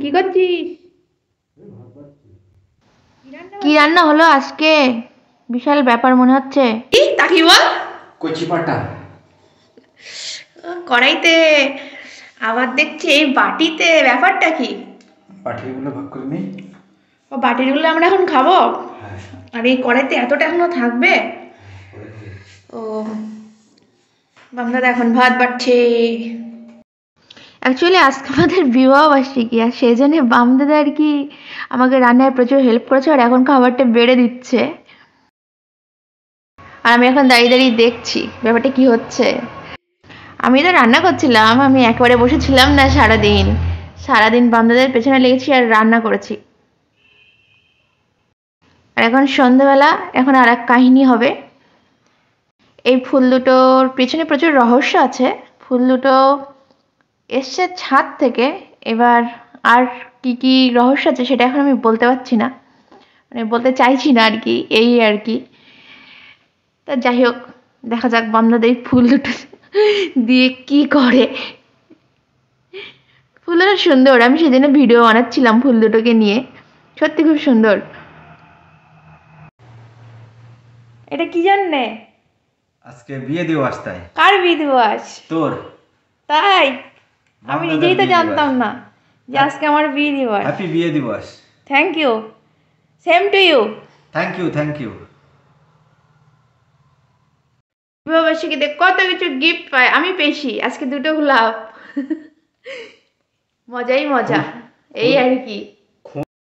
কি করছিস? কি রান্না হলো আজকে? বিশাল ব্যাপার মনে হচ্ছে। কি তাকি বল? কচি পাটা কড়াইতে, আবার দেখছি এই বাটিতে। ব্যাপারটা কি? পাটিগুলো ভাগ করে নি। ও বাটিগুলো আমরা এখন খাবো? আর এই কড়াইতে এতটা এখনো থাকবে? ও বাংলাদেশ এখন ভাত বাড়ছে। অ্যাকচুয়ালি আজকে আমাদের বিবাহবার্ষিকী, আর সেই জন্য বামদাদা আর কি আমাকে রান্নায় প্রচুর হেল্প করেছে, আর এখন খাবারটা বেড়ে দিচ্ছে। আর আমি এখন দাঁড়িয়ে দাঁড়িয়ে দেখছি ব্যাপারটা কি হচ্ছে। আমি তো রান্না করছিলাম, আমি একেবারে বসেছিলাম না সারাদিন বামদাদের পেছনে লেগেছি আর রান্না করেছি। আর এখন সন্ধ্যাবেলা, এখন আর এক কাহিনী হবে। এই ফুল দুটোর পেছনে প্রচুর রহস্য আছে। ফুল দুটো এসছে ছাদ থেকে, এবার আর কি কি রহস্য আছে সেটা এখন আমি বলতে পারছি না, মানে বলতে চাইছি না আর কি, এই আর কি। তা যাই হোক, দেখা যাক বামদাদের ফুল দুটো দিয়ে কি করে। ফুল দুটো সুন্দর, আমি সেদিন ভিডিও বানাচ্ছিলাম ফুল দুটোকে নিয়ে, সত্যি খুব সুন্দর। এটা কি জাননে? আজকে বিয়ে দিবস। তাই? কার বিয়ে দিবস? তোর। তাই? আমি বামদাদার নিজেই তো বিয়ে জানতাম দিবস। না যে আজকে আমার বিয়ে দিবস। হ্যাপি বিয়ে দিবস। Thank you, same to you. Thank you, thank you. বিবাহবার্ষিকীতে কত কিছু গিফট পায়, আমি পেয়েছি আজকে দুটো গোলাপ। মজাই মজা, এই আর কি।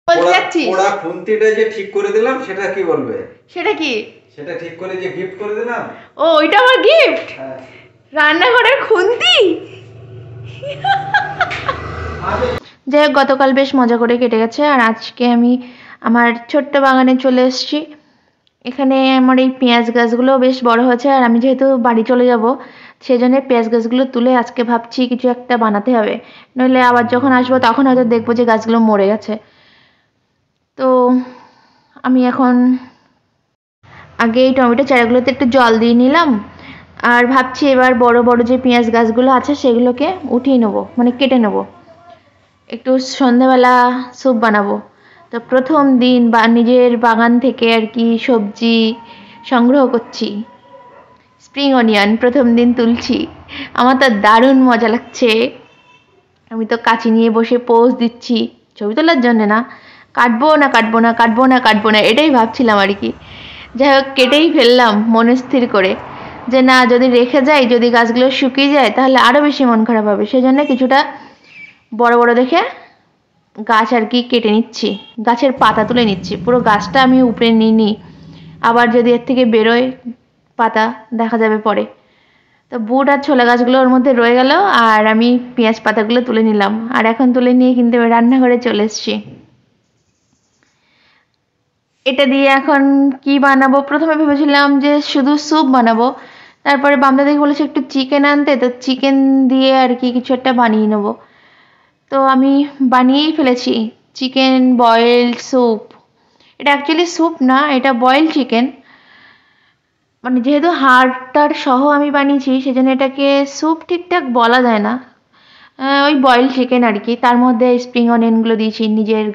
বলতে যাচ্ছিস? ওরা খুন্তিটা যে ঠিক করে দিলাম, সেটা কি বলবে? সেটা কি? সেটা ঠিক করে যে গিফট করে দিলাম। ও ওইটা আমার গিফট? রান্নাঘরের খুন্তি। যাই হোক, গতকাল বেশ মজা করে কেটে গেছে, আর আজকে আমি আমার ছোট্ট বাগানে চলে এসেছি। এখানে আমার এই পেঁয়াজ গাছগুলো বেশ বড় হয়েছে, আর আমি যেহেতু বাড়ি চলে যাব সেই জন্য পেঁয়াজ গাছগুলো তুলে আজকে ভাবছি কিছু একটা বানাতে হবে, নইলে আবার যখন আসবো তখন হয়তো দেখবো যে গাছগুলো মরে গেছে। তো আমি এখন আগে এই টমেটো চারাগুলোতে একটু জল দিয়ে নিলাম, আর ভাবছি এবার বড় বড় যে পেঁয়াজ গাছগুলো আছে সেগুলোকে উঠিয়ে নেবো, মানে কেটে নেবো, একটু সন্ধ্যাবেলা স্যুপ বানাবো। তো প্রথম দিন বা নিজের বাগান থেকে আর কি সবজি সংগ্রহ করছি। স্প্রিং অনিয়ন প্রথম দিন তুলছি, আমার তো দারুণ মজা লাগছে। আমি তো কাঁচি নিয়ে বসে পোজ দিচ্ছি, ছবি তোলার জন্য না, কাটবো না কাটবো না কাটবো না কাটবো না এটাই ভাবছিলাম আর কি। যাই হোক, কেটেই ফেললাম মনে স্থির করে, যে না যদি রেখে যাই, যদি গাছগুলো শুকিয়ে যায় তাহলে আরও বেশি মন খারাপ হবে, সেজন্য কিছুটা বড় বড় দেখে গাছ আর কি কেটে নিচ্ছি, গাছের পাতা তুলে নিচ্ছি, পুরো গাছটা আমি উপরে নিইনি, আবার যদি এর থেকে বেরোয় পাতা দেখা যাবে পরে। তো বুট আর ছোলা গাছগুলো ওর মধ্যে রয়ে গেল, আর আমি পেঁয়াজ পাতাগুলো তুলে নিলাম, আর এখন তুলে নিয়ে কিন্তু রান্নাঘরে চলে এসেছি। এটা দিয়ে এখন কি বানাবো, প্রথমে ভেবেছিলাম যে শুধু স্যুপ বানাবো, তারপরে বামদা দেখে বলেছে একটু চিকেন আনতে, তো চিকেন দিয়ে আর কি কিছু একটা বানিয়ে নেবো। তো আমি বানিয়েই ফেলেছি চিকেন বয়েলড স্যুপ। এটা অ্যাকচুয়ালি স্যুপ না, এটা বয়েলড চিকেন, মানে যেহেতু হাড়টার সহ আমি বানিয়েছি সেজন্য এটাকে স্যুপ ঠিকঠাক বলা যায় না, ওই বয়েলড চিকেন আর কি। তার মধ্যে স্প্রিং অনিয়নগুলো দিয়েছি নিজের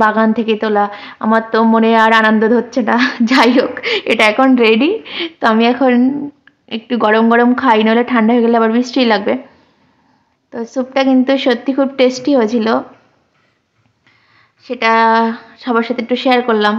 বাগান থেকে তোলা। আমার তো মনে আর আনন্দ হচ্ছে না। যাই হোক, এটা এখন রেডি। তো আমি এখন একটু গরম গরম খাই, নাহলে ঠান্ডা হয়ে গেলে আবার বৃষ্টি লাগবে। তো স্যুপটা কিন্তু সত্যি খুব টেস্টি হয়েছিল, সেটা সবার সাথে একটু শেয়ার করলাম।